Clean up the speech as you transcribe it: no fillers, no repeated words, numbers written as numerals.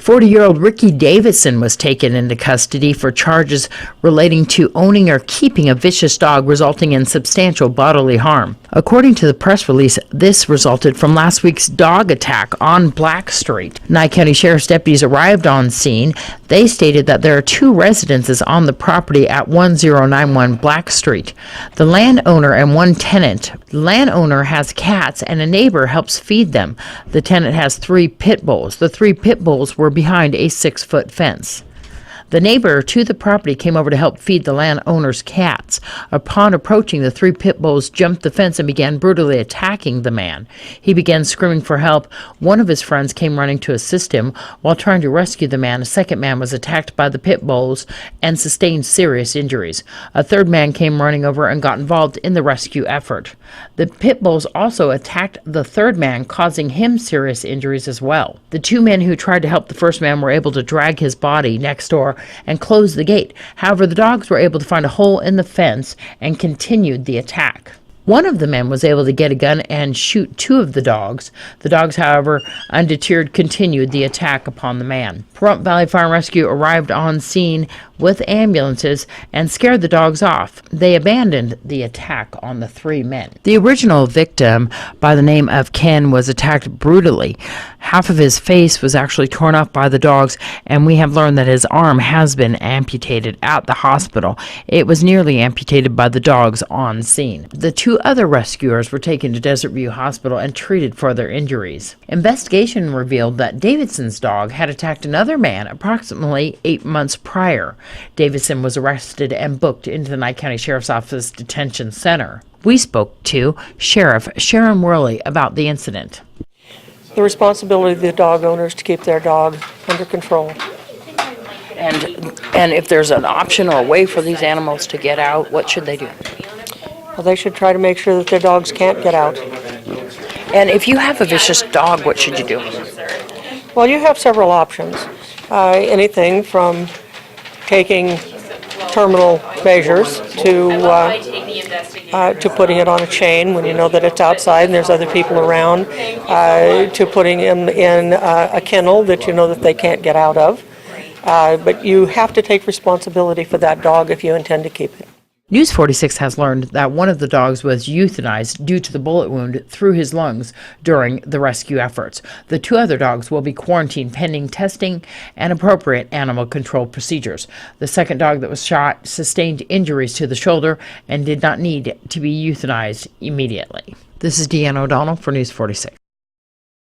40-year-old Ricky Davidson was taken into custody for charges relating to owning or keeping a vicious dog resulting in substantial bodily harm. According to the press release, this resulted from last week's dog attack on Black Street. Nye County Sheriff's deputies arrived on scene. They stated that there are 2 residences on the property at 1091 Black Street. The landowner and 1 tenant. The landowner has cats and a neighbor helps feed them. The tenant has 3 pit bulls. The 3 pit bulls were behind a 6-foot fence. The neighbor to the property came over to help feed the landowner's cats. Upon approaching, the 3 pit bulls jumped the fence and began brutally attacking the man. He began screaming for help. One of his friends came running to assist him. While trying to rescue the man, a second man was attacked by the pit bulls and sustained serious injuries. A third man came running over and got involved in the rescue effort. The pit bulls also attacked the third man, causing him serious injuries as well. The 2 men who tried to help the first man were able to drag his body next door and close the gate. However, the dogs were able to find a hole in the fence and continued the attack. One of the men was able to get a gun and shoot 2 of the dogs. The dogs, however, undeterred, continued the attack upon the man. Pahrump Valley Fire and Rescue arrived on scene with ambulances and scared the dogs off. They abandoned the attack on the 3 men. The original victim, by the name of Ken, was attacked brutally. Half of his face was actually torn off by the dogs, and we have learned that his arm has been amputated at the hospital. It was nearly amputated by the dogs on scene. The 2 other rescuers were taken to Desert View Hospital and treated for their injuries. Investigation revealed that Davidson's dog had attacked another man approximately 8 months prior. Davidson was arrested and booked into the Nye County Sheriff's Office Detention Center. We spoke to Sheriff Sharon Worley about the incident. The responsibility of the dog owners to keep their dog under control. And if there's an option or a way for these animals to get out, what should they do? Well, they should try to make sure that their dogs can't get out. And if you have a vicious dog, what should you do? Well, you have several options. Anything from taking terminal measures to putting it on a chain when you know that it's outside and there's other people around, to putting him in a kennel that you know that they can't get out of. But you have to take responsibility for that dog if you intend to keep it. News 46 has learned that one of the dogs was euthanized due to the bullet wound through his lungs during the rescue efforts. The 2 other dogs will be quarantined pending testing and appropriate animal control procedures. The second dog that was shot sustained injuries to the shoulder and did not need to be euthanized immediately. This is Deanna O'Donnell for News 46.